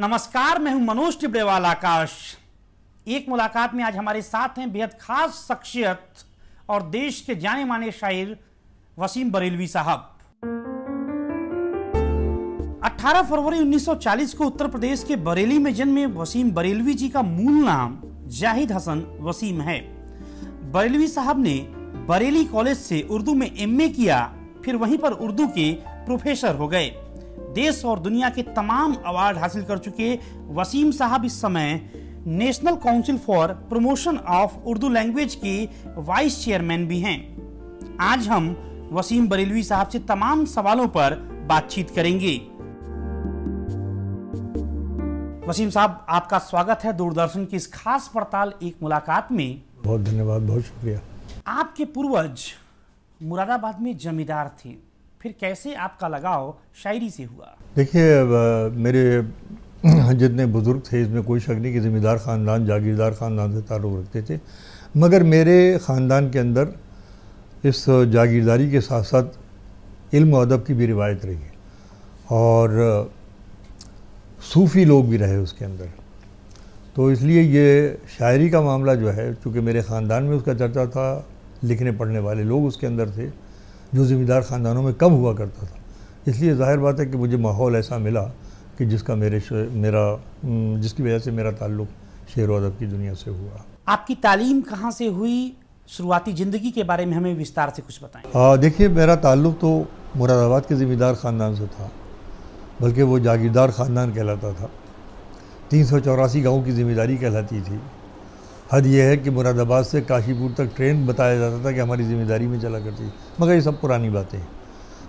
नमस्कार, मैं हूं मनोज टिबड़ेवाल आकाश। एक मुलाकात में आज हमारे साथ हैं बेहद खास शख्सियत और देश के जाने माने शायर वसीम बरेलवी साहब। 18 फरवरी 1940 को उत्तर प्रदेश के बरेली में जन्मे वसीम बरेलवी जी का मूल नाम जाहिद हसन वसीम है। बरेलवी साहब ने बरेली कॉलेज से उर्दू में एमए किया, फिर वहीं पर उर्दू के प्रोफेसर हो गए। देश और दुनिया के तमाम अवार्ड हासिल कर चुके वसीम साहब इस समय national council for promotion of Urdu language के वाइस चेयरमैन भी हैं। आज हम वसीम बरेलवी साहब से तमाम सवालों पर बातचीत करेंगे। वसीम साहब, आपका स्वागत है दूरदर्शन की इस खास पड़ताल एक मुलाकात में। बहुत धन्यवाद, बहुत शुक्रिया। आपके पूर्वज मुरादाबाद में जमींदार थे, फिर कैसे आपका लगाव शायरी से हुआ? देखिए, मेरे जितने बुजुर्ग थे इसमें कोई शक नहीं कि ज़मींदार ख़ानदान, जागीरदार ख़ानदान से ताल्लुक़ रखते थे, मगर मेरे ख़ानदान के अंदर इस जागीरदारी के साथ साथ इल्म और अदब की भी रिवायत रही और सूफ़ी लोग भी रहे उसके अंदर। तो इसलिए ये शायरी का मामला जो है, चूँकि मेरे ख़ानदान में उसका चर्चा था, लिखने पढ़ने वाले लोग उसके अंदर थे जो ज़मींदार ख़ानदानों में कम हुआ करता था, इसलिए ज़ाहिर बात है कि मुझे माहौल ऐसा मिला कि जिसकी वजह से मेरा ताल्लुक़ शेर व अदब की दुनिया से हुआ। आपकी तालीम कहाँ से हुई? शुरुआती ज़िंदगी के बारे में हमें विस्तार से कुछ बताएं। देखिए, मेरा ताल्लुक़ तो मुरादाबाद के ज़मींदार ख़ानदान से था, बल्कि वो जागीरदार ख़ानदान कहलाता था। 384 गाँव की ज़िम्मेदारी कहलाती थी। हद यह है कि मुरादाबाद से काशीपुर तक ट्रेन बताया जाता था कि हमारी ज़िम्मेदारी में चला करती, मगर ये सब पुरानी बातें हैं।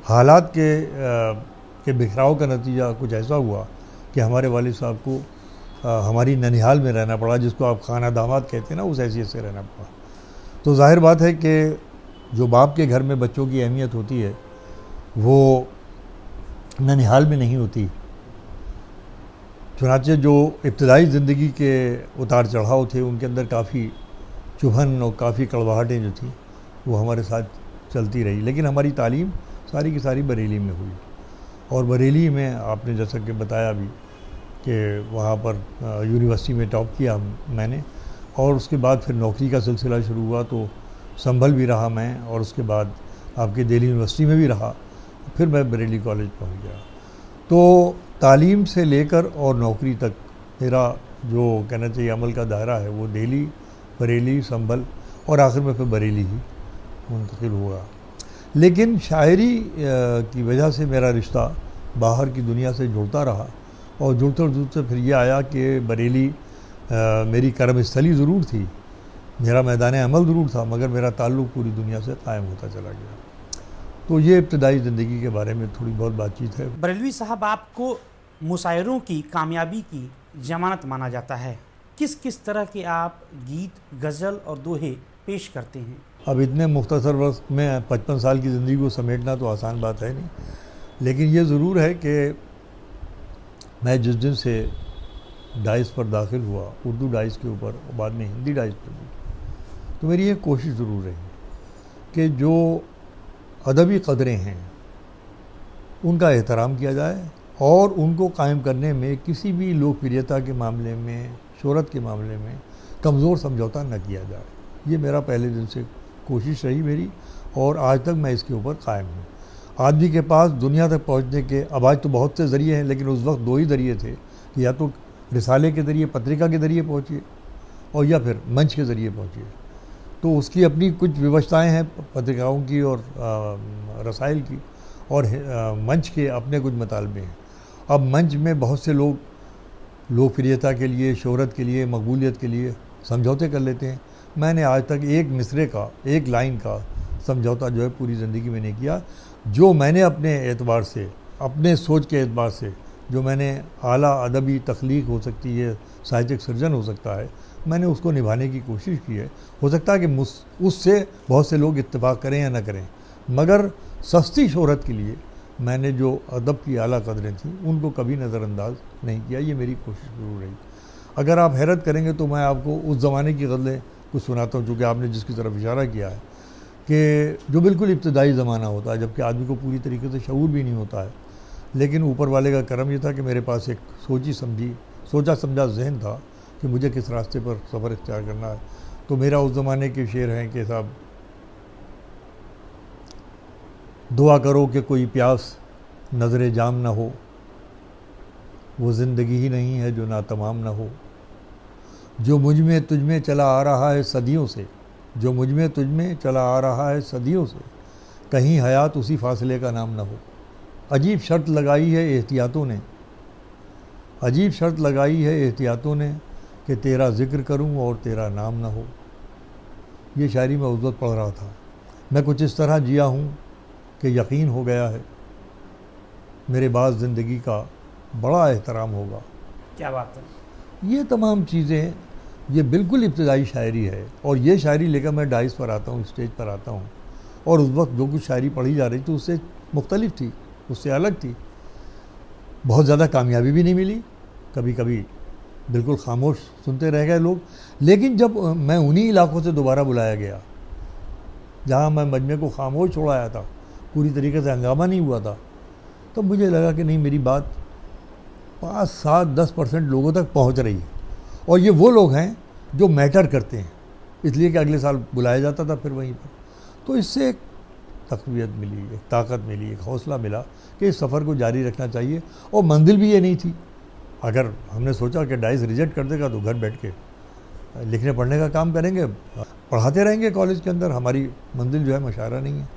हालात के बिखराव का नतीजा कुछ ऐसा हुआ कि हमारे वालिद साहब को हमारी ननिहाल में रहना पड़ा, जिसको आप खाना दामाद कहते हैं ना, उस हैसियत से रहना पड़ा। तो जाहिर बात है कि जो बाप के घर में बच्चों की अहमियत होती है वो ननिहाल में नहीं होती। चुनाचे जो इब्तदाई ज़िंदगी के उतार चढ़ाव थे उनके अंदर काफ़ी चुभन और काफ़ी कड़वाहटें जो थी वो हमारे साथ चलती रही, लेकिन हमारी तालीम सारी की सारी बरेली में हुई। और बरेली में आपने जैसा कि बताया भी कि वहाँ पर यूनिवर्सिटी में टॉप किया मैंने, और उसके बाद फिर नौकरी का सिलसिला शुरू हुआ, तो संभल भी रहा मैं, और उसके बाद आपके दिल्ली यूनिवर्सिटी में भी रहा, फिर मैं बरेली कॉलेज पहुँच गया। तो तालीम से लेकर और नौकरी तक मेरा जो कहना चाहिए अमल का दायरा है वो दिल्ली, बरेली, संभल और आखिर में फिर बरेली ही मुंतकिल हुआ। लेकिन शायरी की वजह से मेरा रिश्ता बाहर की दुनिया से जुड़ता रहा, और जुड़ते फिर ये आया कि बरेली मेरी कर्मस्थली ज़रूर थी, मेरा मैदान अमल ज़रूर था, मगर मेरा ताल्लुक़ पूरी दुनिया से कायम होता चला गया। तो ये इब्तदाई ज़िंदगी के बारे में थोड़ी बहुत बातचीत है। बरेलवी साहब, आपको मुशायरों की कामयाबी की ज़मानत माना जाता है। किस किस तरह के आप गीत, गज़ल और दोहे पेश करते हैं? अब इतने मुख्तसर वक्त में 55 साल की ज़िंदगी को समेटना तो आसान बात है नहीं, लेकिन ये ज़रूर है कि मैं जिस दिन से डाइस पर दाखिल हुआ, उर्दू डाइस के ऊपर और बाद में हिंदी डाइस पर भी, तो मेरी एक कोशिश ज़रूर रही कि जो अदबी क़दरें हैं उनका एहतराम किया जाए और उनको कायम करने में किसी भी लोकप्रियता के मामले में, शोहरत के मामले में कमज़ोर समझौता न किया जाए। ये मेरा पहले दिन से कोशिश रही मेरी, और आज तक मैं इसके ऊपर कायम हूँ। आदमी के पास दुनिया तक पहुँचने के अब आज तो बहुत से ज़रिए हैं, लेकिन उस वक्त दो ही ज़रिए थे कि या तो रिसाले के ज़रिए, पत्रिका के ज़रिए पहुँचिए, और या फिर मंच के ज़रिए पहुँचिए। तो उसकी अपनी कुछ विवशताएँ हैं पत्रिकाओं की और रसाइल की, और मंच के अपने कुछ मुतालबे हैं। अब मंच में बहुत से लोग लोकप्रियता के लिए, शोहरत के लिए, मकबूलियत के लिए समझौते कर लेते हैं। मैंने आज तक एक मिसरे का, एक लाइन का समझौता जो है पूरी ज़िंदगी में नहीं किया। जो मैंने अपने एतबार से, अपने सोच के एतबार से, जो मैंने आला अदबी तख्लीक हो सकती है, साहित्यिक सृजन हो सकता है, मैंने उसको निभाने की कोशिश की है। हो सकता है कि उससे बहुत से लोग इत्तेफाक करें या न करें, मगर सस्ती शोहरत के लिए मैंने जो अदब की आला कदरें थीं उनको कभी नज़रअंदाज नहीं किया। ये मेरी कोशिश ज़रूर रही। अगर आप हैरत करेंगे तो मैं आपको उस ज़माने की गज़लें कुछ सुनाता हूँ, चूँकि आपने जिसकी तरफ इशारा किया है कि जो बिल्कुल इब्तदाई ज़माना होता है, जबकि आदमी को पूरी तरीके से शऊर भी नहीं होता है, लेकिन ऊपर वाले का करम ये था कि मेरे पास एक सोचा समझा जहन था कि मुझे किस रास्ते पर सफ़र इख्तियार करना है। तो मेरा उस ज़माने के शेर हैं कि साहब, दुआ करो कि कोई प्यास नज़र जाम ना हो, वो ज़िंदगी ही नहीं है जो नातमाम ना हो, जो मुझ में तुझ में चला आ रहा है सदियों से, जो मुझ में तुझ में चला आ रहा है सदियों से, कहीं हयात उसी फासले का नाम ना हो। अजीब शर्त लगाई है एहतियातों ने, अजीब शर्त लगाई है एहतियातों ने कि तेरा ज़िक्र करूं और तेरा नाम ना हो। ये शायरी मैं उस वक्त पढ़ रहा था। मैं कुछ इस तरह जिया हूँ कि यकीन हो गया है मेरे बाद ज़िंदगी का बड़ा एहतराम होगा। क्या बात है। ये तमाम चीज़ें, ये बिल्कुल इब्तदाई शायरी है। और ये शायरी लेकर मैं डाइस पर आता हूँ, स्टेज पर आता हूँ, और उस वक्त जो कुछ शायरी पढ़ी जा रही थी उससे मुख्तलिफ थी, उससे अलग थी। बहुत ज़्यादा कामयाबी भी नहीं मिली, कभी कभी बिल्कुल खामोश सुनते रह गए लोग। लेकिन जब मैं उन्हीं इलाकों से दोबारा बुलाया गया जहाँ मैं मजमे को खामोश छोड़ाया था, पूरी तरीके से हंगामा नहीं हुआ था, तो मुझे लगा कि नहीं, मेरी बात 5, 7, 10% लोगों तक पहुंच रही है। और ये वो लोग हैं जो मैटर करते हैं, इसलिए कि अगले साल बुलाया जाता था फिर वहीं पर। तो इससे एक तक़वियत मिली, एक ताकत मिली, एक हौसला मिला कि इस सफ़र को जारी रखना चाहिए। और मंजिल भी ये नहीं थी। अगर हमने सोचा कि डाइस रिजेक्ट कर देगा तो घर बैठ के लिखने पढ़ने का काम करेंगे, पढ़ाते रहेंगे कॉलेज के अंदर, हमारी मंजिल जो है मुशायरा नहीं है।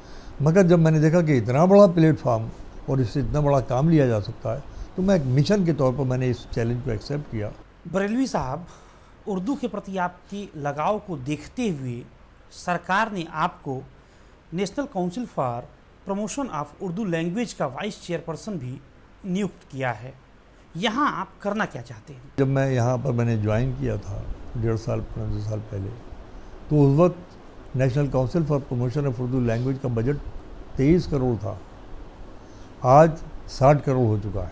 मगर जब मैंने देखा कि इतना बड़ा प्लेटफार्म और इससे इतना बड़ा काम लिया जा सकता है, तो मैं एक मिशन के तौर पर मैंने इस चैलेंज को एक्सेप्ट किया। बरेलवी साहब, उर्दू के प्रति आपकी लगाव को देखते हुए सरकार ने आपको national council for promotion of Urdu language का वाइस चेयरपर्सन भी नियुक्त किया है। यहाँ आप करना क्या चाहते हैं? जब मैं यहाँ पर मैंने ज्वाइन किया था 1.5 साल 15 साल पहले, तो उस वक्त national council for promotion of Urdu language का बजट 23 करोड़ था। आज 60 करोड़ हो चुका है।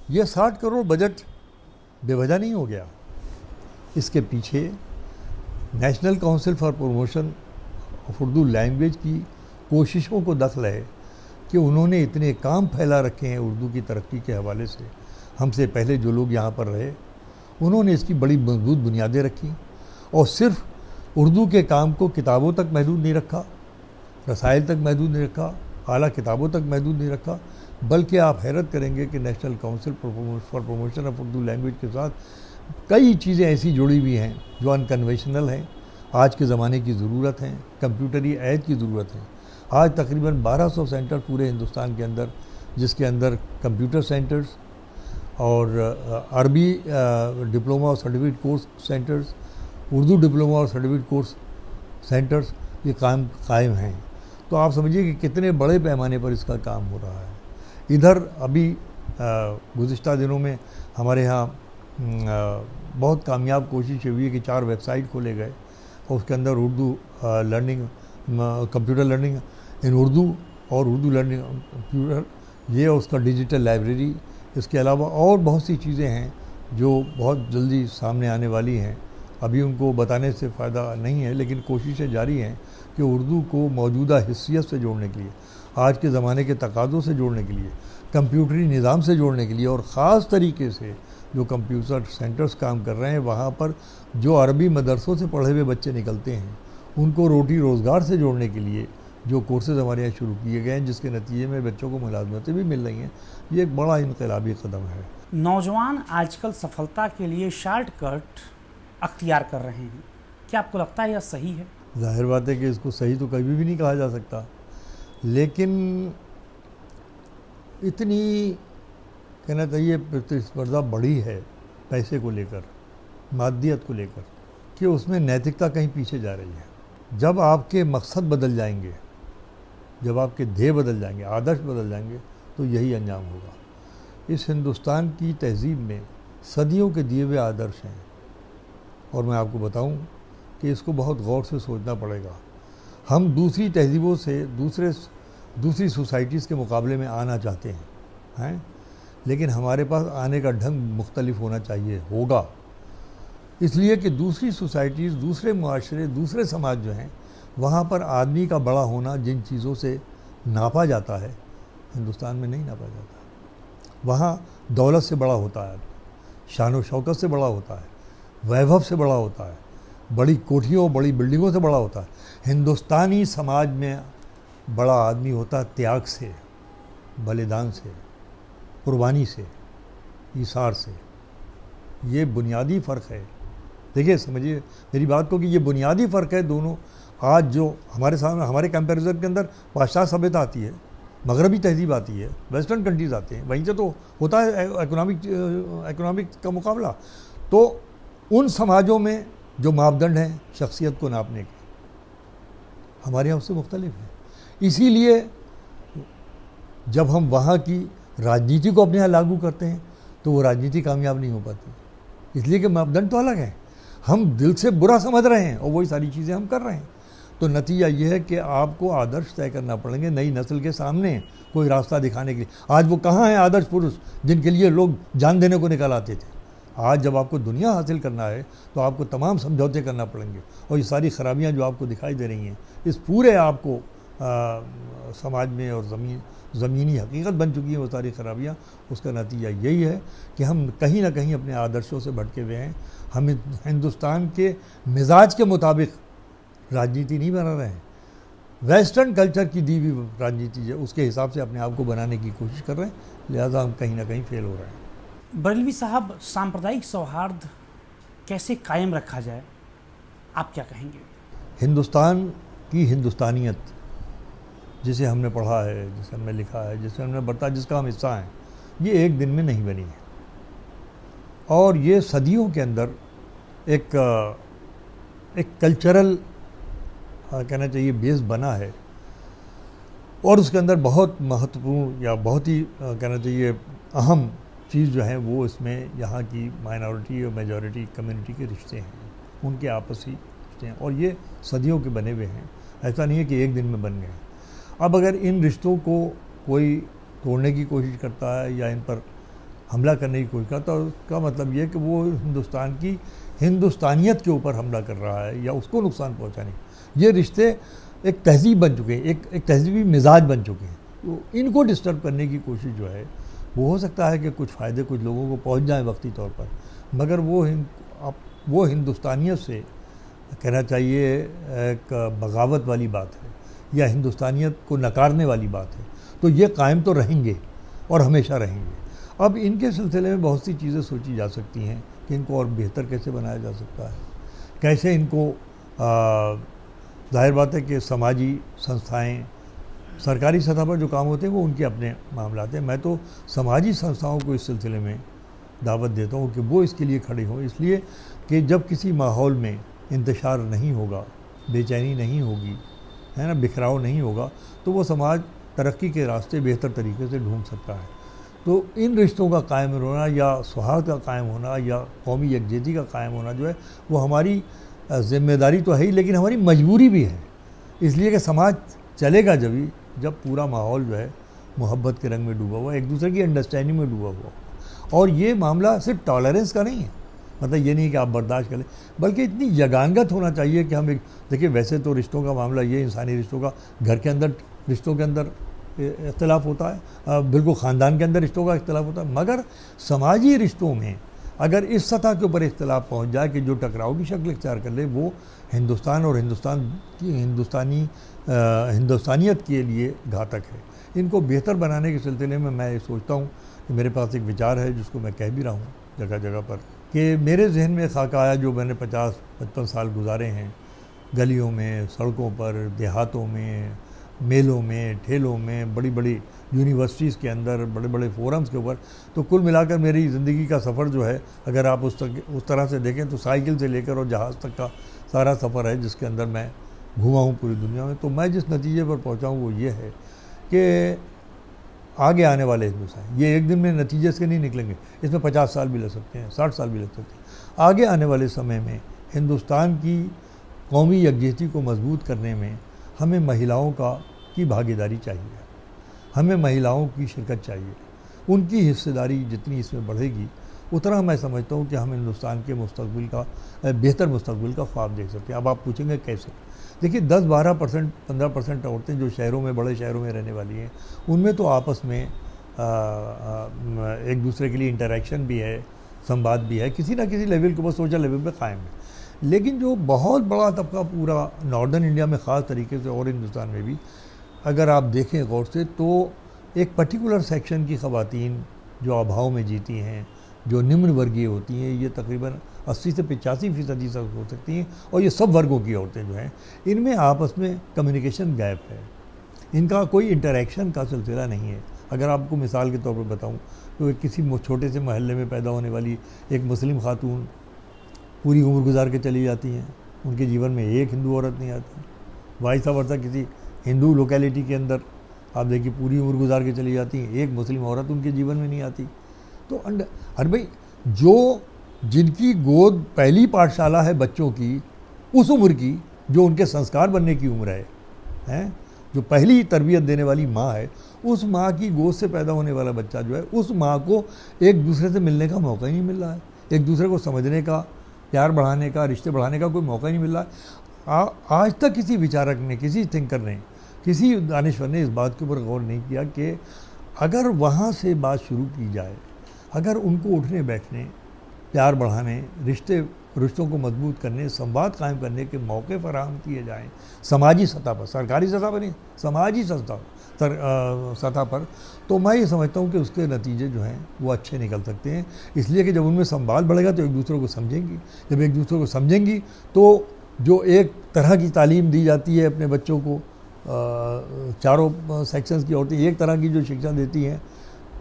ये 60 करोड़ बजट बेवजह नहीं हो गया। इसके पीछे national council for promotion of Urdu language की कोशिशों को दखल है कि उन्होंने इतने काम फैला रखे हैं उर्दू की तरक्की के हवाले से। हमसे पहले जो लोग यहाँ पर रहे, उन्होंने इसकी बड़ी मजबूत बुनियादें रखी, और सिर्फ उर्दू के काम को किताबों तक महदूद नहीं रखा, रसायल तक महदूद नहीं रखा, आला किताबों तक महदूद नहीं रखा, बल्कि आप हैरत करेंगे कि national council for promotion of Urdu language के साथ कई चीज़ें ऐसी जुड़ी हुई हैं जो अनकन्वेंशनल हैं, आज के ज़माने की ज़रूरत है, कंप्यूटरी ऐज की ज़रूरत है। आज तकरीबन 1200 सेंटर पूरे हिंदुस्तान के अंदर, जिसके अंदर कंप्यूटर सेंटर्स और अरबी डिप्लोमा और certificate course centres, Urdu diploma और सर्टिफिकेट कोर्स सेंटर्स ये कायम हैं। तो आप समझिए कि कितने बड़े पैमाने पर इसका काम हो रहा है। इधर अभी गुज़िश्ता दिनों में हमारे यहाँ बहुत कामयाब कोशिश हुई है कि 4 वेबसाइट खोले गए और उसके अंदर उर्दू लर्निंग, कंप्यूटर लर्निंग इन उर्दू और उर्दू लर्निंग कंप्यूटर, ये उसका डिजिटल लाइब्रेरी, इसके अलावा और बहुत सी चीज़ें हैं जो बहुत जल्दी सामने आने वाली हैं। अभी उनको बताने से फ़ायदा नहीं है, लेकिन कोशिशें जारी हैं कि उर्दू को मौजूदा हिस्सियत से जोड़ने के लिए, आज के ज़माने के तकाज़ों से जोड़ने के लिए, कंप्यूटरी निज़ाम से जोड़ने के लिए, और ख़ास तरीके से जो कंप्यूटर सेंटर्स काम कर रहे हैं, वहाँ पर जो अरबी मदरसों से पढ़े हुए बच्चे निकलते हैं, उनको रोटी रोज़गार से जोड़ने के लिए जो कोर्सेज़ हमारे यहाँ शुरू किए गए हैं, जिसके नतीजे में बच्चों को मुलाजमतें भी मिल रही हैं, ये एक बड़ा इनकलाबी कदम है। नौजवान आजकल सफलता के लिए शॉर्टकट अख्तियार कर रहे हैं, क्या आपको लगता है यह सही है? जाहिर बात है कि इसको सही तो कभी भी नहीं कहा जा सकता, लेकिन इतनी कहना चाहिए प्रतिस्पर्धा बढ़ी है पैसे को लेकर, मादियत को लेकर, कि उसमें नैतिकता कहीं पीछे जा रही है। जब आपके मकसद बदल जाएंगे, जब आपके ध्येय बदल जाएंगे, आदर्श बदल जाएंगे, तो यही अंजाम होगा। इस हिंदुस्तान की तहजीब में सदियों के दिए हुए आदर्श हैं, और मैं आपको बताऊं कि इसको बहुत गौर से सोचना पड़ेगा। हम दूसरी तहजीबों से, दूसरी सोसाइटीज़ के मुकाबले में आना चाहते हैं, लेकिन हमारे पास आने का ढंग मुख्तलिफ होना चाहिए, होगा। इसलिए कि दूसरी सोसाइटीज़, दूसरे मुआशरे, दूसरे समाज जो हैं, वहाँ पर आदमी का बड़ा होना जिन चीज़ों से नापा जाता है, हिंदुस्तान में नहीं नापा जाता। वहाँ दौलत से बड़ा होता है, शान व शौकत से बड़ा होता है, वैभव से बड़ा होता है, बड़ी कोठियों बड़ी बिल्डिंगों से बड़ा होता है। हिंदुस्तानी समाज में बड़ा आदमी होता है त्याग से, बलिदान से, कुर्बानी से, ईसार से। ये बुनियादी फ़र्क है। देखिए समझिए मेरी बात को कि ये बुनियादी फ़र्क है दोनों। आज जो हमारे सामने हमारे कंपैरिजन के अंदर पाश्चात्य सभ्यता आती है, मगरबी तहजीब आती है, वेस्टर्न कंट्रीज़ आते हैं, वहीं से तो होता है इकोनॉमिक का मुकाबला। तो उन समाजों में जो मापदंड हैं शख्सियत को नापने के, हमारे यहाँ उससे मुख्तलिफ है। इसीलिए जब हम वहाँ की राजनीति को अपने यहाँ लागू करते हैं तो वो राजनीति कामयाब नहीं हो पाती, इसलिए कि मापदंड तो अलग है। हम दिल से बुरा समझ रहे हैं और वही सारी चीज़ें हम कर रहे हैं। तो नतीजा ये है कि आपको आदर्श तय करना पड़ेंगे नई नस्ल के सामने, कोई रास्ता दिखाने के लिए। आज वो कहाँ हैं आदर्श पुरुष जिनके लिए लोग जान देने को निकल आते थे। आज जब आपको दुनिया हासिल करना है तो आपको तमाम समझौते करना पड़ेंगे, और ये सारी खराबियाँ जो आपको दिखाई दे रही हैं, इस पूरे आपको समाज में और ज़मीनी हकीकत बन चुकी है वो सारी खराबियाँ, उसका नतीजा यही है कि हम कहीं ना कहीं अपने आदर्शों से भटके हुए हैं। हम हिंदुस्तान के मिजाज के मुताबिक राजनीति नहीं बना रहे हैं। वेस्टर्न कल्चर की दी हुई राजनीति है उसके हिसाब से अपने आप को बनाने की कोशिश कर रहे हैं, लिहाजा हम कहीं ना कहीं फेल हो रहे हैं। बरेलवी साहब, सांप्रदायिक सौहार्द कैसे कायम रखा जाए, आप क्या कहेंगे? हिंदुस्तान की हिंदुस्तानियत जिसे हमने पढ़ा है, जिसे हमने लिखा है, जिसे हमने बरता, जिसका हम हिस्सा हैं, ये एक दिन में नहीं बनी है। और ये सदियों के अंदर एक कल्चरल कहना चाहिए बेस बना है, और उसके अंदर बहुत महत्वपूर्ण या बहुत ही कहना चाहिए अहम चीज़ जो है वो इसमें यहाँ की माइनॉरिटी और मेजॉरिटी कम्युनिटी के रिश्ते हैं, उनके आपसी रिश्ते हैं, और ये सदियों के बने हुए हैं। ऐसा नहीं है कि एक दिन में बन गए। अब अगर इन रिश्तों को कोई तोड़ने की कोशिश करता है या इन पर हमला करने की कोशिश करता है, तो उसका मतलब ये है कि वो हिंदुस्तान की हिंदुस्तानियत के ऊपर हमला कर रहा है या उसको नुकसान पहुँचाने। ये रिश्ते एक तहजीब बन चुके हैं, एक तहजीबी मिजाज बन चुके हैं। तो इनको डिस्टर्ब करने की कोशिश जो है वो हो सकता है कि कुछ फ़ायदे कुछ लोगों को पहुंच जाए वक्ती तौर पर, मगर वो हिंदुस्तानियत से कहना चाहिए एक बगावत वाली बात है या हिंदुस्तानियत को नकारने वाली बात है। तो ये कायम तो रहेंगे और हमेशा रहेंगे। अब इनके सिलसिले में बहुत सी चीज़ें सोची जा सकती हैं कि इनको और बेहतर कैसे बनाया जा सकता है, कैसे इनको जाहिर बात है कि समाजी संस्थाएं, सरकारी सतह पर जो काम होते हैं वो उनके अपने मामलात हैं। मैं तो समाजी संस्थाओं को इस सिलसिले में दावत देता हूँ कि वो इसके लिए खड़े हों, इसलिए कि जब किसी माहौल में इंतशार नहीं होगा, बेचैनी नहीं होगी, है ना, बिखराव नहीं होगा, तो वो समाज तरक्की के रास्ते बेहतर तरीके से ढूंढ सकता है। तो इन रिश्तों का कायम होना या सौहार्द का कायम होना या कौमी यकजहती का कायम होना जो है वो हमारी जिम्मेदारी तो है ही, लेकिन हमारी मजबूरी भी है। इसलिए कि समाज चलेगा जब पूरा माहौल जो है मोहब्बत के रंग में डूबा हुआ, एक दूसरे की अंडरस्टैंडिंग में डूबा हुआ। और ये मामला सिर्फ टॉलरेंस का नहीं है, मतलब ये नहीं कि आप बर्दाश्त करें, बल्कि इतनी यगानगत होना चाहिए कि हम एक देखिए, वैसे तो रिश्तों का मामला ये इंसानी रिश्तों का घर के अंदर रिश्तों के अंदर इख्तलाफ होता है, बिल्कुल ख़ानदान के अंदर रिश्तों का इख्तलाफ होता है, मगर समाजी रिश्तों में अगर इस सतह के ऊपर इख्तलाफ पहुँच जाए कि जो टकराव की शक्ल इख्तियार कर ले, वो हिंदुस्तान और हिंदुस्तान की हिंदुस्तानियत के लिए घातक है। इनको बेहतर बनाने के सिलसिले में मैं ये सोचता हूँ कि मेरे पास एक विचार है जिसको मैं कह भी रहा हूँ जगह जगह पर, कि मेरे जहन में खाका आया जो मैंने 50-55 साल गुजारे हैं गलियों में, सड़कों पर, देहातों में, मेलों में, ठेलों में, बड़ी बड़ी यूनिवर्सिटीज़ के अंदर, बड़े बड़े फोरम्स के ऊपर। तो कुल मिलाकर मेरी ज़िंदगी का सफ़र जो है अगर आप उस तरह से देखें तो साइकिल से लेकर और जहाज़ तक का सारा सफ़र है जिसके अंदर मैं घूमा हूँ पूरी दुनिया में। तो मैं जिस नतीजे पर पहुँचा हूँ वो ये है कि आगे आने वाले हिंदुस्तान, ये एक दिन में नतीजे से नहीं निकलेंगे, इसमें 50 साल भी लग सकते हैं, 60 साल भी लग सकते हैं। आगे आने वाले समय में हिंदुस्तान की कौमी यकजहती को मजबूत करने में हमें महिलाओं की भागीदारी चाहिए, हमें महिलाओं की शिरकत चाहिए। उनकी हिस्सेदारी जितनी इसमें बढ़ेगी उतना मैं समझता हूँ कि हम हिंदुस्तान के मुस्तकबिल का बेहतर मुस्तकबिल का ख्वाब देख सकते हैं। अब आप पूछेंगे कैसे? देखिए 10-12%, 15% औरतें जो शहरों में, बड़े शहरों में रहने वाली हैं, उनमें तो आपस में एक दूसरे के लिए इंटरेक्शन भी है, संवाद भी है, किसी ना किसी लेवल के ऊपर, सोशल लेवल पे कायम है। लेकिन जो बहुत बड़ा तबका पूरा नॉर्दर्न इंडिया में ख़ास तरीके से और हिंदुस्तान में भी अगर आप देखें गौर से, तो एक पर्टिकुलर सेक्शन की ख़वातीन जो अभाव में जीती हैं, जो निम्न वर्गीय होती हैं, ये तकरीबन 80 से 85% तक हो सकती हैं, और ये सब वर्गों की औरतें जो हैं, इनमें आपस में कम्युनिकेशन गैप है, इनका कोई इंटरेक्शन का सिलसिला नहीं है। अगर आपको मिसाल के तौर पर बताऊं तो किसी छोटे से मोहल्ले में पैदा होने वाली एक मुस्लिम खातून पूरी उम्र गुजार के चली जाती हैं, उनके जीवन में एक हिंदू औरत नहीं आती। वाइस वर्सा किसी हिंदू लोकेलिटी के अंदर आप देखिए पूरी उम्र गुजार के चली जाती हैं, एक मुस्लिम औरत उनके जीवन में नहीं आती। तो अरे भाई, जो जिनकी गोद पहली पाठशाला है बच्चों की, उस उम्र की जो उनके संस्कार बनने की उम्र है, जो पहली तरबियत देने वाली माँ है, उस माँ की गोद से पैदा होने वाला बच्चा जो है, उस माँ को एक दूसरे से मिलने का मौका ही नहीं मिल रहा है, एक दूसरे को समझने का, प्यार बढ़ाने का, रिश्ते बढ़ाने का कोई मौका ही नहीं मिल रहा है। आज तक किसी विचारक ने, किसी थिंकर ने, किसी दानिश्वर ने इस बात के ऊपर गौर नहीं किया कि अगर वहाँ से बात शुरू की जाए, अगर उनको उठने बैठने, प्यार बढ़ाने, रिश्तों को मजबूत करने, संवाद कायम करने के मौके फराहम किए जाएं समाजी सतह पर, सरकारी सतह पर नहीं, समाजी सतह पर, तो मैं ये समझता हूँ कि उसके नतीजे जो हैं वो अच्छे निकल सकते हैं। इसलिए कि जब उनमें संवाद बढ़ेगा तो एक दूसरे को समझेंगी, जब एक दूसरे को समझेंगी तो जो एक तरह की तालीम दी जाती है अपने बच्चों को, चारों सेक्शंस की औरतें एक तरह की जो शिक्षा देती हैं,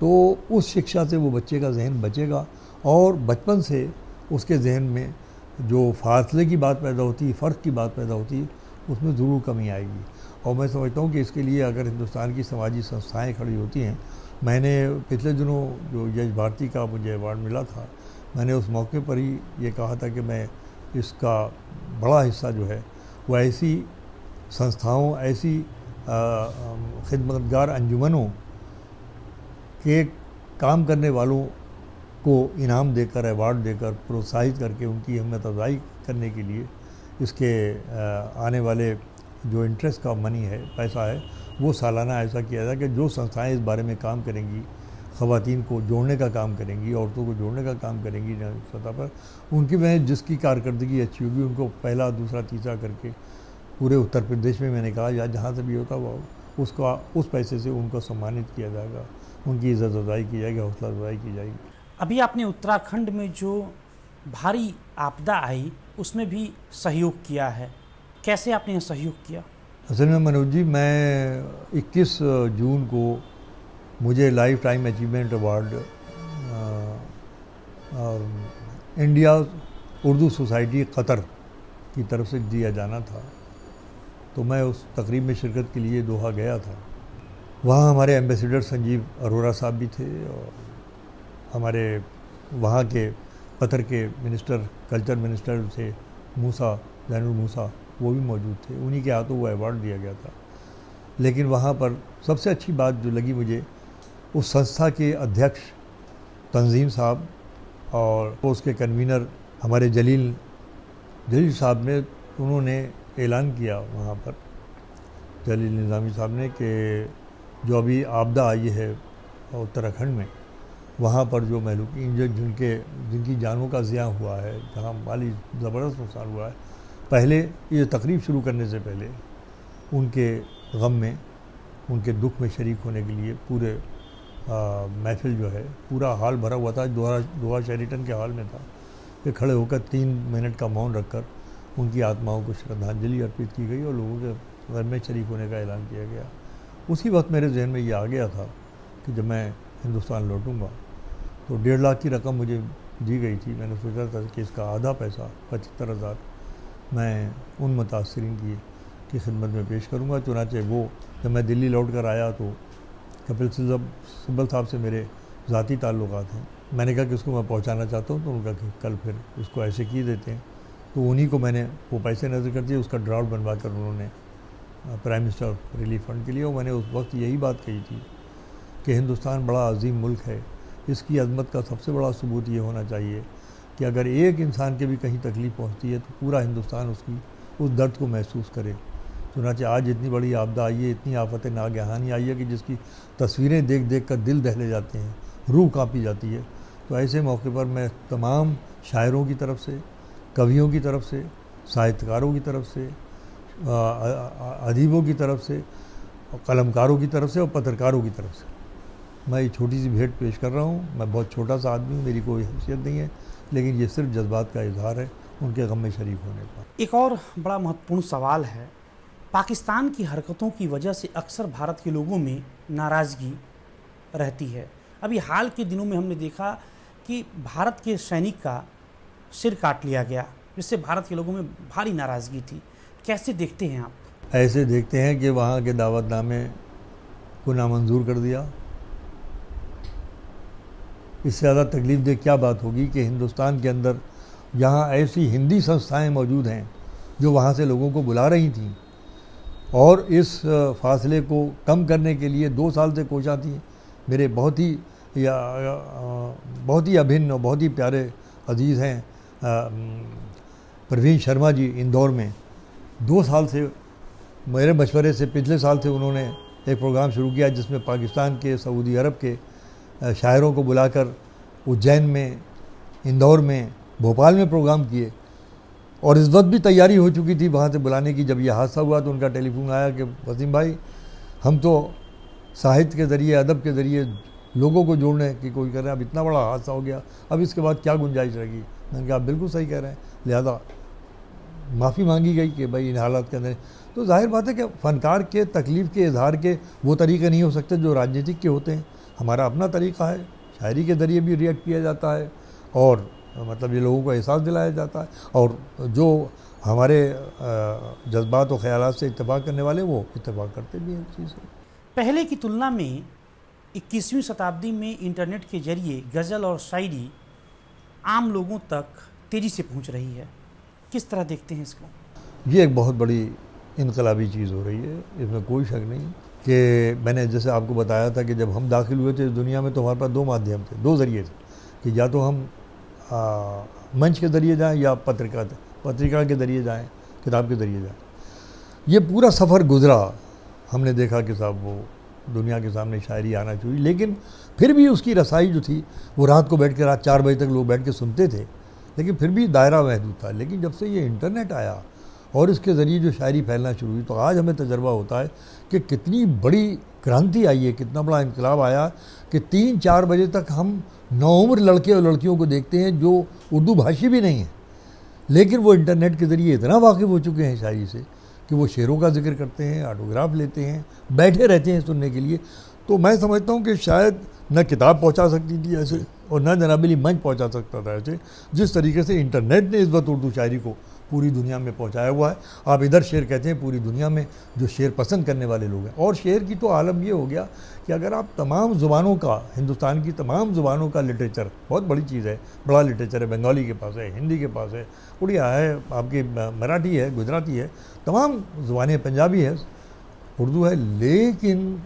तो उस शिक्षा से वो बच्चे का जहन बचेगा, और बचपन से उसके जहन में जो फासले की बात पैदा होती है, फ़र्क की बात पैदा होती है, उसमें ज़रूर कमी आएगी। और मैं समझता हूँ कि इसके लिए अगर हिंदुस्तान की समाजी संस्थाएं खड़ी होती हैं, मैंने पिछले दिनों जो यश भारती का मुझे अवार्ड मिला था, मैंने उस मौके पर ही ये कहा था कि मैं इसका बड़ा हिस्सा जो है वो ऐसी संस्थाओं, ऐसी खिदमतगार अंजुमनों के काम करने वालों को इनाम देकर, अवार्ड देकर, प्रोत्साहित करके उनकी हिम्मत अफजाई करने के लिए इसके आने वाले जो इंटरेस्ट का मनी है, पैसा है, वो सालाना ऐसा किया जाए कि जो संस्थाएं इस बारे में काम करेंगी, ख़वातीन को जोड़ने का काम करेंगी, औरतों को जोड़ने का काम करेंगी सतह पर, उनकी वह जिसकी कारकर्दगी अच्छी होगी उनको पहला, दूसरा, तीसरा करके पूरे उत्तर प्रदेश में, मैंने कहा, या जहाँ से भी होता हुआ उसका, उस पैसे से उनको सम्मानित किया जाएगा, उनकी इज़्ज़त अफजाई की जाएगी, हौसला अफजाई की जाएगी। अभी आपने उत्तराखंड में जो भारी आपदा आई उसमें भी सहयोग किया है, कैसे आपने सहयोग किया? असल में मनोज जी, मैं 21 जून को मुझे life time achievement award India Urdu society Qatar की तरफ से दिया जाना था, तो मैं उस तकरीब में शिरकत के लिए दोहा गया था। वहाँ हमारे एम्बेसडर संजीव अरोरा साहब भी थे, और हमारे वहाँ के कतर के मिनिस्टर, कल्चर मिनिस्टर थे मूसा, जैनुल मूसा, वो भी मौजूद थे, उन्हीं के हाथों वो अवार्ड दिया गया था। लेकिन वहाँ पर सबसे अच्छी बात जो लगी मुझे, उस संस्था के अध्यक्ष तंजीम साहब और उसके कन्वीनर हमारे जलील साहब ने, उन्होंने ऐलान किया वहाँ पर, जलील निज़ामी साहब ने, कि जो अभी आपदा आई है उत्तराखंड में, वहाँ पर जो महलूकीन जिनकी जानों का ज़िया हुआ है, जहाँ माली ज़बरदस्त नुकसान हुआ है, पहले ये तकरीब शुरू करने से पहले उनके गम में, उनके दुख में शरीक होने के लिए पूरे महफिल जो है, पूरा हॉल भरा हुआ था, दोहा शेरिटन के हॉल में था, फिर खड़े होकर 3 मिनट का मौन रखकर उनकी आत्माओं को श्रद्धांजलि अर्पित की गई और लोगों के घर में शरीक होने का ऐलान किया गया। उसी वक्त मेरे जहन में ये आ गया था कि जब मैं हिंदुस्तान लौटूंगा तो 1.5 लाख की रकम मुझे दी गई थी। मैंने सोचा था कि इसका आधा पैसा 75,000 मैं उन मुतासरीन की खिदमत में पेश करूँगा। चुनाचे वो जब मैं दिल्ली लौट कर आया तो कपिल सिब्बल साहब से मेरे ज़ाती ताल्लुकात हैं, मैंने कहा कि उसको मैं पहुँचाना चाहता हूँ, तो उनका कि कल फिर उसको ऐसे की देते हैं, तो उन्हीं को मैंने वो पैसे नज़र कर दिए। उसका ड्राफ्ट बनवा कर उन्होंने प्राइम मिनिस्टर रिलीफ फंड के लिए, और मैंने उस वक्त यही बात कही थी कि हिंदुस्तान बड़ा अजीम मुल्क है, इसकी अजमत का सबसे बड़ा सबूत ये होना चाहिए कि अगर एक इंसान के भी कहीं तकलीफ़ पहुंचती है तो पूरा हिंदुस्तान उसकी उस दर्द को महसूस करे। चुनांचे आज इतनी बड़ी आपदा आई है, इतनी आफत नागहानी आई है कि जिसकी तस्वीरें देख देख कर दिल दहले जाते हैं, रूह कांपी जाती है। तो ऐसे मौके पर मैं तमाम शायरों की तरफ से, कवियों की तरफ से, साहित्यकारों की तरफ से, अदीबों की तरफ से, कलमकारों की तरफ से और पत्रकारों की तरफ से मैं ये छोटी सी भेंट पेश कर रहा हूँ। मैं बहुत छोटा सा आदमी हूँ, मेरी कोई हैसियत नहीं है, लेकिन ये सिर्फ जज्बात का इजहार है उनके गम में शरीक होने का। एक और बड़ा महत्वपूर्ण सवाल है, पाकिस्तान की हरकतों की वजह से अक्सर भारत के लोगों में नाराज़गी रहती है। अभी हाल के दिनों में हमने देखा कि भारत के सैनिक का सिर काट लिया गया, जिससे भारत के लोगों में भारी नाराज़गी थी। कैसे देखते हैं आप? ऐसे देखते हैं कि वहाँ के दावतनामे को नामंजूर कर दिया। इससे ज़्यादा तकलीफ दे क्या बात होगी कि हिंदुस्तान के अंदर यहाँ ऐसी हिंदी संस्थाएं मौजूद हैं जो वहाँ से लोगों को बुला रही थीं और इस फासले को कम करने के लिए 2 साल से कोशिश थी। मेरे बहुत ही अभिन्न और बहुत ही प्यारे अजीज़ हैं प्रवीण शर्मा जी, इंदौर में 2 साल से मेरे मशवरे से पिछले साल से उन्होंने एक प्रोग्राम शुरू किया जिसमें पाकिस्तान के, सऊदी अरब के शायरों को बुलाकर उज्जैन में, इंदौर में, भोपाल में प्रोग्राम किए। और इस वक्त भी तैयारी हो चुकी थी वहाँ से बुलाने की। जब यह हादसा हुआ तो उनका टेलीफोन आया कि वसीम भाई, हम तो साहित्य के ज़रिए, अदब के ज़रिए लोगों को जोड़ने की कोशिश कर रहे हैं, अब इतना बड़ा हादसा हो गया, अब इसके बाद क्या गुंजाइश रहेगी। मैंने कहा आप बिल्कुल सही कह रहे हैं, लिहाजा माफ़ी मांगी गई कि भाई इन हालात के अंदर। तो जाहिर बात है कि फ़नकार के तकलीफ़ के इजहार के वो तरीके नहीं हो सकते जो राजनीतिक के होते हैं। हमारा अपना तरीक़ा है, शायरी के ज़रिए भी रिएक्ट किया जाता है और मतलब ये लोगों को एहसास दिलाया जाता है, और जो हमारे जज्बात और ख़यालात से इत्तेफाक करने वाले वो इत्तेफाक करते भी हैं इस चीज़ से। पहले की तुलना में 21वीं शताब्दी में इंटरनेट के जरिए गज़ल और शायरी आम लोगों तक तेज़ी से पहुंच रही है। किस तरह देखते हैं इसको? ये एक बहुत बड़ी इनकलाबी चीज़ हो रही है, इसमें कोई शक नहीं कि मैंने जैसे आपको बताया था कि जब हम दाखिल हुए थे इस दुनिया में तो हमारे पास 2 माध्यम थे, 2 ज़रिए थे कि या तो हम मंच के ज़रिए जाएं या पत्रिका के ज़रिए जाएं, किताब के ज़रिए जाएं। ये पूरा सफ़र गुज़रा, हमने देखा कि साहब वो दुनिया के सामने शायरी आना चाहिए, लेकिन फिर भी उसकी रसाई जो थी वो रात को बैठ के, रात 4 बजे तक लोग बैठ के सुनते थे, लेकिन फिर भी दायरा महदूद था। लेकिन जब से ये इंटरनेट आया और इसके ज़रिए जो शायरी फैलना शुरू हुई तो आज हमें तजर्बा होता है कि कितनी बड़ी क्रांति आई है, कितना बड़ा इनकलाब आया कि 3-4 बजे तक हम नौउम्र लड़के और लड़कियों को देखते हैं जो उर्दू भाषी भी नहीं है, लेकिन वो इंटरनेट के ज़रिए इतना वाकिफ़ हो चुके हैं शायरी से कि वो शेरों का जिक्र करते हैं, ऑटोग्राफ लेते हैं, बैठे रहते हैं सुनने के लिए। तो मैं समझता हूँ कि शायद न किताब पहुँचा सकती थी ऐसे और न जनाबिली मंच पहुँचा सकता था ऐसे, जिस तरीके से इंटरनेट ने इस वक्त उर्दू शायरी को पूरी दुनिया में पहुँचाया हुआ है। आप इधर शेर कहते हैं, पूरी दुनिया में जो शेर पसंद करने वाले लोग हैं। और शेर की तो आलम ये हो गया कि अगर आप तमाम ज़ुबानों का, हिंदुस्तान की तमाम ज़ुबानों का लिटरेचर, बहुत बड़ी चीज़ है, बड़ा लिटरेचर है, बंगाली के पास है, हिंदी के पास है, उड़िया है, आपकी मराठी है, गुजराती है, तमाम ज़ुबानें, पंजाबी है, उर्दू है, लेकिन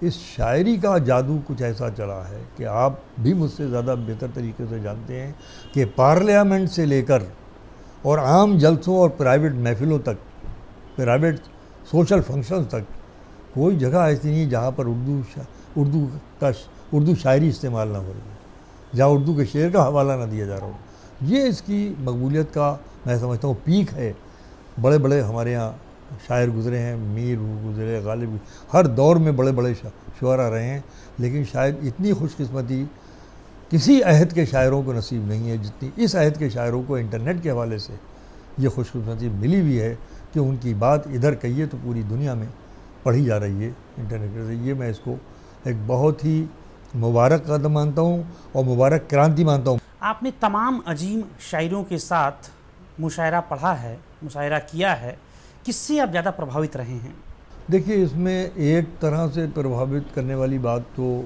इस शायरी का जादू कुछ ऐसा चला है कि आप भी मुझसे ज़्यादा बेहतर तरीके से जानते हैं कि पार्लियामेंट से लेकर और आम जलसों और प्राइवेट महफिलों तक, प्राइवेट सोशल फंक्शंस तक कोई जगह ऐसी नहीं जहाँ पर उर्दू शायरी इस्तेमाल ना हो रही है, जहाँ उर्दू के शेर का हवाला ना दिया जा रहा हो। ये इसकी मकबूलियत का मैं समझता हूँ पीक है। बड़े बड़े हमारे यहाँ शायर गुज़रे हैं, मीर गुज़रे, गालिब, हर दौर में बड़े बड़े शुअरा रहे हैं, लेकिन शायद इतनी खुशकिस्मती किसी अहद के शायरों को नसीब नहीं है जितनी इस अहद के शायरों को इंटरनेट के हवाले से ये खुशकिस्मती मिली हुई है कि उनकी बात इधर कहिए तो पूरी दुनिया में पढ़ी जा रही है इंटरनेट से। ये मैं इसको एक बहुत ही मुबारक कदम मानता हूँ और मुबारक क्रांति मानता हूँ। आपने तमाम अजीम शायरों के साथ मुशायरा पढ़ा है, मुशायरा किया है, किससे आप ज़्यादा प्रभावित रहे हैं? देखिए, इसमें एक तरह से प्रभावित करने वाली बात तो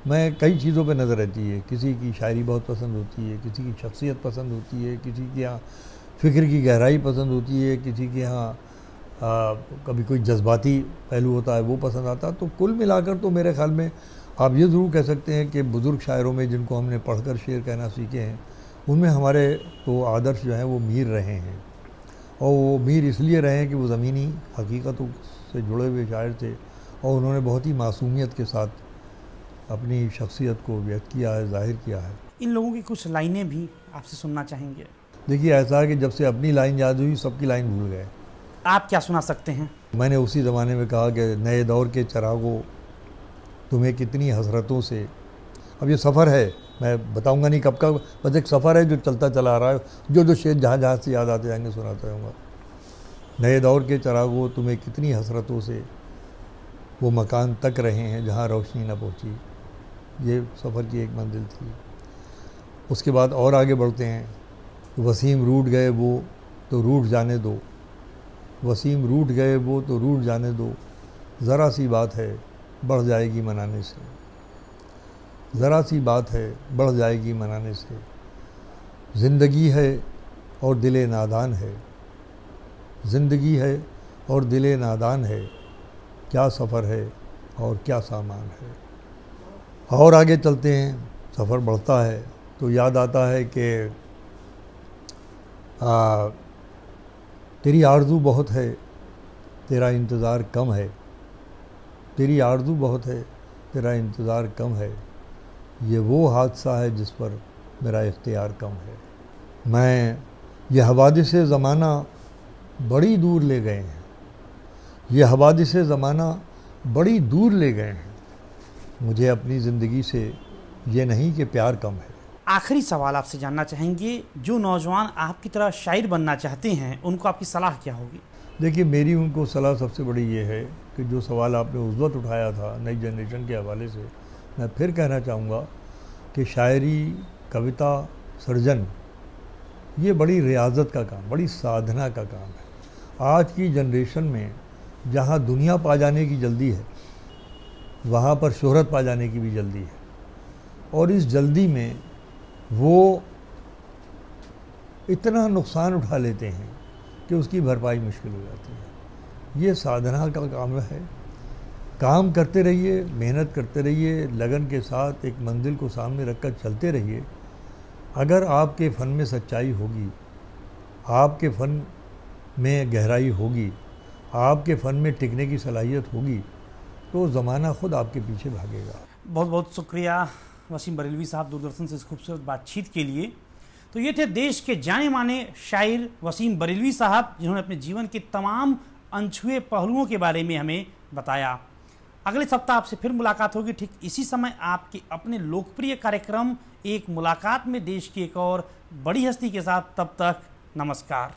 मैं कई चीज़ों पे नज़र रहती है। किसी की शायरी बहुत पसंद होती है, किसी की शख्सियत पसंद होती है, किसी के यहाँ फ़िक्र की गहराई पसंद होती है, किसी के यहाँ कभी कोई जज्बाती पहलू होता है वो पसंद आता है। तो कुल मिलाकर तो मेरे ख़्याल में आप ये ज़रूर कह सकते हैं कि बुज़ुर्ग शायरों में जिनको हमने पढ़कर शेर कहना सीखे हैं, उनमें हमारे तो आदर्श जो हैं वो मीर रहे हैं, और वो मीर इसलिए रहे हैं कि वो ज़मीनी हकीकतों से जुड़े हुए शायर थे, और उन्होंने बहुत ही मासूमियत के साथ अपनी शख्सियत को व्यक्त किया है, ज़ाहिर किया है। इन लोगों की कुछ लाइनें भी आपसे सुनना चाहेंगे? देखिए, ऐसा है कि जब से अपनी लाइन याद हुई सबकी लाइन भूल गए। आप क्या सुना सकते हैं? मैंने उसी ज़माने में कहा कि नए दौर के चरागों तुम्हें कितनी हसरतों से, अब ये सफ़र है, मैं बताऊंगा नहीं कब का, बस एक सफ़र है जो चलता चला आ रहा है, जो शेर जहाँ जहाँ से याद आते जाएंगे सुनाता रहूँगा। नए दौर के चरागों तुम्हें कितनी हसरतों से वो मकान तक रहे हैं जहाँ रोशनी न पहुँची, ये सफ़र की एक मंजिल थी। उसके बाद और आगे बढ़ते हैं, वसीम रूठ गए वो तो रूठ जाने दो, वसीम रूठ गए वो तो रूठ जाने दो, ज़रा सी बात है बढ़ जाएगी मनाने से, ज़रा सी बात है बढ़ जाएगी मनाने से, ज़िंदगी है और दिले नादान है, ज़िंदगी है और दिले नादान है, क्या सफ़र है और क्या सामान है। और आगे चलते हैं, सफ़र बढ़ता है तो याद आता है कि तेरी आरज़ू बहुत है तेरा इंतज़ार कम है, तेरी आरज़ू बहुत है तेरा इंतज़ार कम है, ये वो हादसा है जिस पर मेरा इख्तियार कम है। मैं ये हवादिसे ज़माना बड़ी दूर ले गए हैं, ये हवादिसे ज़माना बड़ी दूर ले गए हैं, मुझे अपनी ज़िंदगी से ये नहीं कि प्यार कम है। आखिरी सवाल आपसे जानना चाहेंगे, जो नौजवान आपकी तरह शायर बनना चाहते हैं उनको आपकी सलाह क्या होगी? देखिए, मेरी उनको सलाह सबसे बड़ी ये है कि जो सवाल आपने उस वक्त उठाया था नई जनरेशन के हवाले से, मैं फिर कहना चाहूँगा कि शायरी, कविता, सृजन ये बड़ी रियाजत का काम, बड़ी साधना का काम है। आज की जनरेशन में जहाँ दुनिया पा जाने की जल्दी है, वहाँ पर शोहरत पा जाने की भी जल्दी है, और इस जल्दी में वो इतना नुकसान उठा लेते हैं कि उसकी भरपाई मुश्किल हो जाती है। ये साधना का काम है, काम करते रहिए, मेहनत करते रहिए, लगन के साथ एक मंजिल को सामने रखकर चलते रहिए। अगर आपके फ़न में सच्चाई होगी, आपके फ़न में गहराई होगी, आपके फ़न में टिकने की सलाहियत होगी, तो ज़माना खुद आपके पीछे भागेगा। बहुत बहुत शुक्रिया वसीम बरेलवी साहब, दूरदर्शन से इस खूबसूरत बातचीत के लिए। तो ये थे देश के जाने माने शायर वसीम बरेलवी साहब, जिन्होंने अपने जीवन के तमाम अनछुए पहलुओं के बारे में हमें बताया। अगले सप्ताह आपसे फिर मुलाकात होगी, ठीक इसी समय आपके अपने लोकप्रिय कार्यक्रम एक मुलाकात में देश की एक और बड़ी हस्ती के साथ। तब तक नमस्कार।